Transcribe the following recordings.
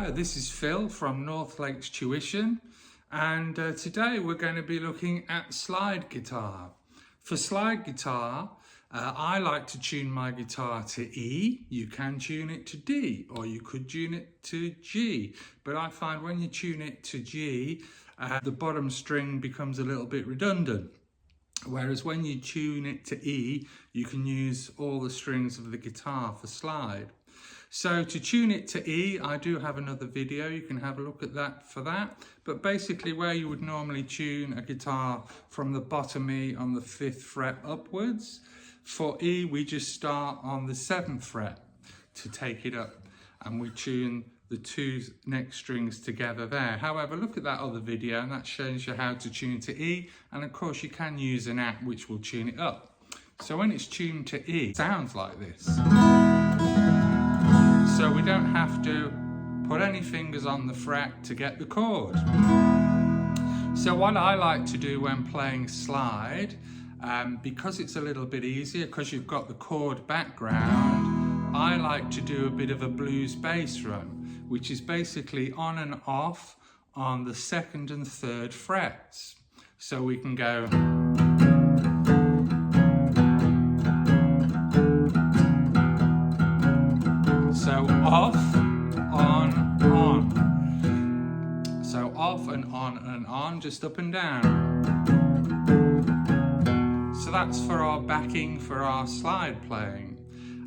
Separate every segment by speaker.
Speaker 1: Hello, this is Phil from North Lakes Tuition, and today we're going to be looking at slide guitar. For slide guitar, I like to tune my guitar to E. You can tune it to D, or you could tune it to G, but I find when you tune it to G, the bottom string becomes a little bit redundant. Whereas when you tune it to E, you can use all the strings of the guitar for slide. So to tune it to E, I do have another video, you can have a look at that for that. But basically where you would normally tune a guitar from the bottom E on the 5th fret upwards, for E we just start on the 7th fret to take it up, and we tune the two next strings together there. However, look at that other video and that shows you how to tune to E, and of course you can use an app which will tune it up. So when it's tuned to E, it sounds like this. So we don't have to put any fingers on the fret to get the chord. So what I like to do when playing slide, because it's a little bit easier, because you've got the chord background, I like to do a bit of a blues bass run, which is basically on and off on the 2nd and 3rd frets. So we can go. So off, on. So off and on, just up and down. So that's for our backing for our slide playing.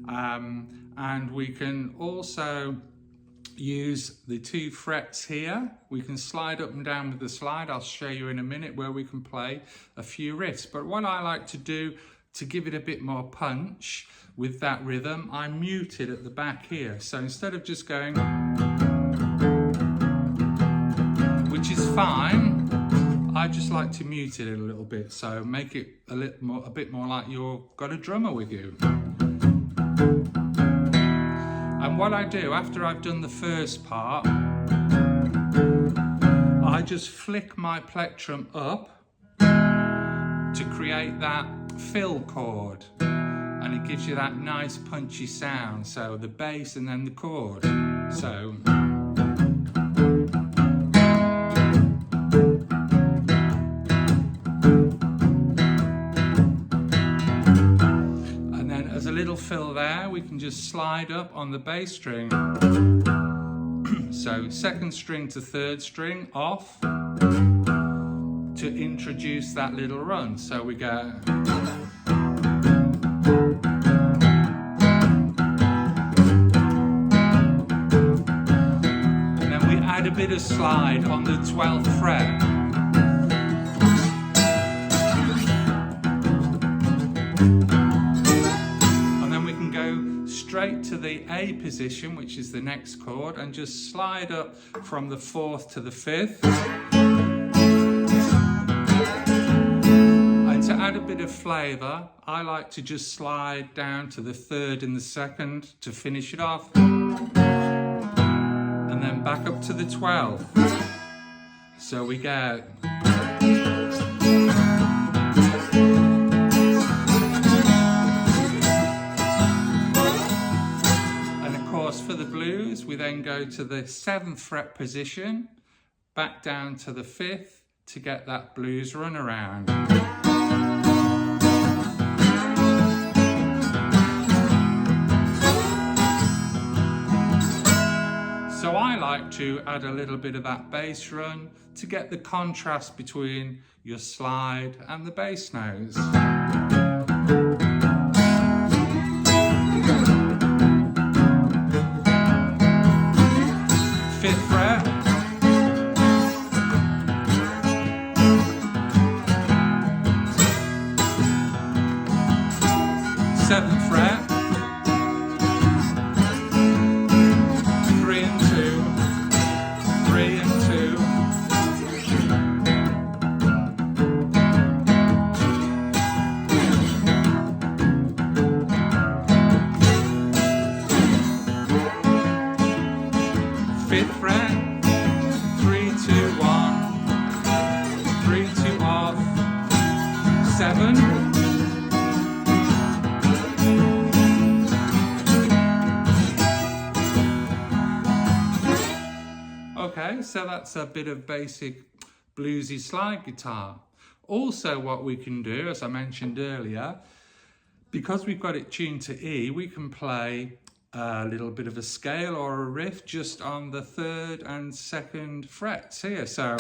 Speaker 1: And we can also use the 2 frets here. We can slide up and down with the slide. I'll show you in a minute where we can play a few riffs. But what I like to do to give it a bit more punch with that rhythm, I mute it at the back here. So instead of just going, which is fine, I just like to mute it a little bit. So make it a bit more like you've got a drummer with you. And what I do after I've done the first part, I just flick my plectrum up to create that fill chord, and it gives you that nice punchy sound. So the bass and then the chord. So and then as a little fill there, we can just slide up on the bass string. So 2nd string to 3rd string off to introduce that little run. So we go. And then we add a bit of slide on the 12th fret. And then we can go straight to the A position, which is the next chord, and just slide up from the 4th to the 5th. To add a bit of flavour, I like to just slide down to the 3rd and the 2nd to finish it off, and then back up to the 12th. So we go. And of course for the blues, we then go to the 7th fret position, back down to the 5th to get that blues run around. So I like to add a little bit of that bass run to get the contrast between your slide and the bass notes. 5th fret. 7th fret. 3 and 2, 3 and 2. Fifth fret, 3, 2, 1, 3, 2 off, 7. Okay, so that's a bit of basic bluesy slide guitar. Also what we can do, as I mentioned earlier, because we've got it tuned to E, we can play a little bit of a scale or a riff just on the 3rd and 2nd frets here. So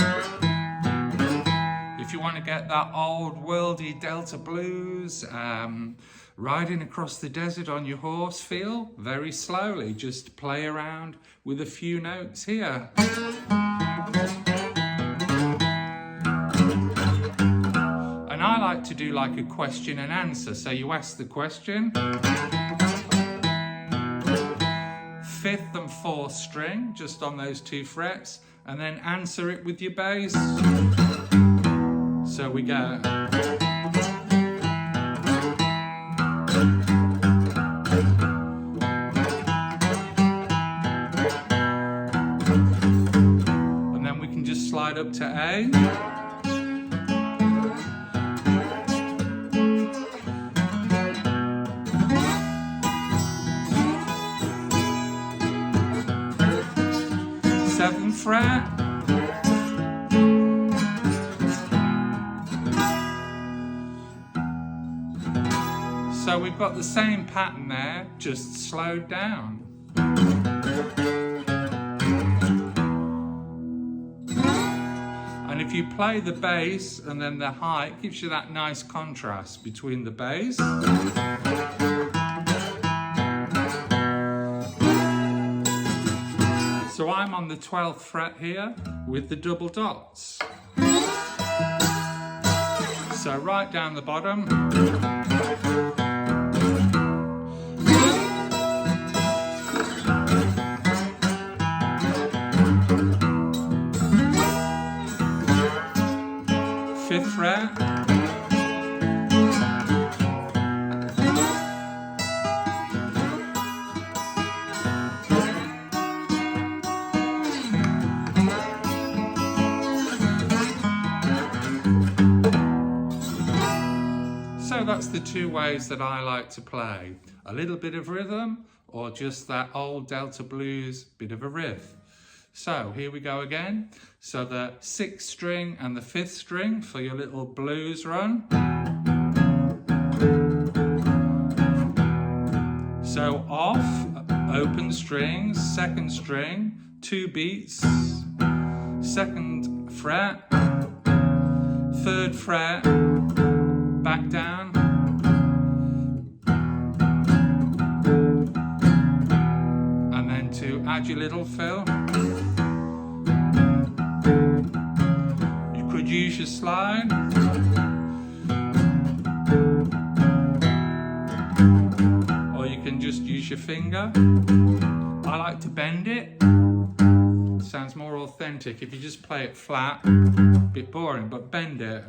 Speaker 1: if you want to get that old worldy Delta blues, riding across the desert on your horse feel, very slowly, just play around with a few notes here. And I like to do like a question and answer. So you ask the question, 5th and 4th string, just on those 2 frets, and then answer it with your bass. So we go. And then we can just slide up to A. Seventh fret. So we've got the same pattern there, just slowed down. And if you play the bass and then the high, it gives you that nice contrast between the bass so I'm on the 12th fret here with the double dots. So right down the bottom. Fifth fret. So that's the 2 ways that I like to play. A little bit of rhythm or just that old Delta blues bit of a riff. So here we go again. So the 6th string and the 5th string for your little blues run. So off, open strings, 2nd string, 2 beats, 2nd fret, 3rd fret, back down. And then to add your little fill, you could use your slide. Or you can just use your finger. I like to bend it. Sounds more authentic. If you just play it flat, a bit boring, but bend it.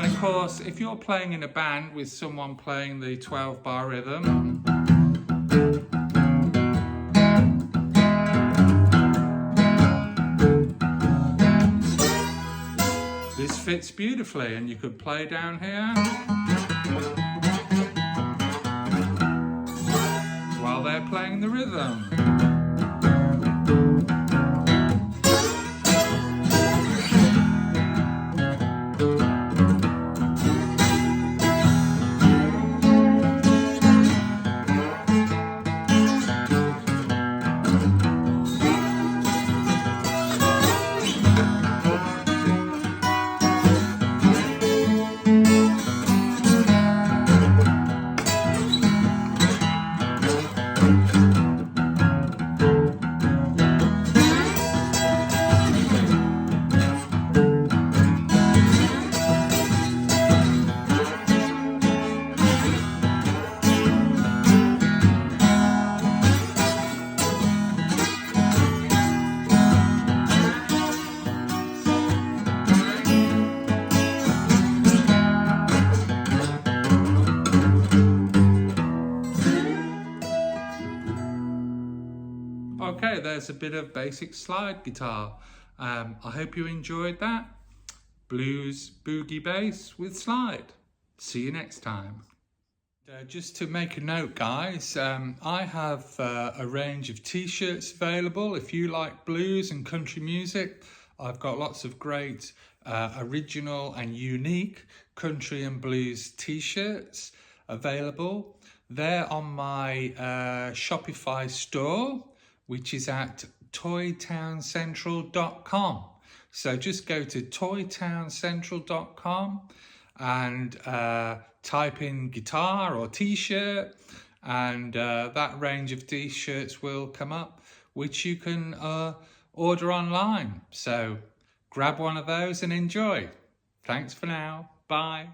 Speaker 1: Of course, if you're playing in a band with someone playing the 12-bar rhythm, this fits beautifully, and you could play down here while they're playing the rhythm. Okay, there's a bit of basic slide guitar. I hope you enjoyed that. Blues boogie bass with slide. See you next time. Just to make a note, guys, I have a range of t-shirts available. If you like blues and country music, I've got lots of great original and unique country and blues t-shirts available. They're on my Shopify store, which is at toytowncentral.com. So just go to toytowncentral.com and type in guitar or t-shirt, and that range of t-shirts will come up, which you can order online. So grab one of those and enjoy. Thanks for now. Bye.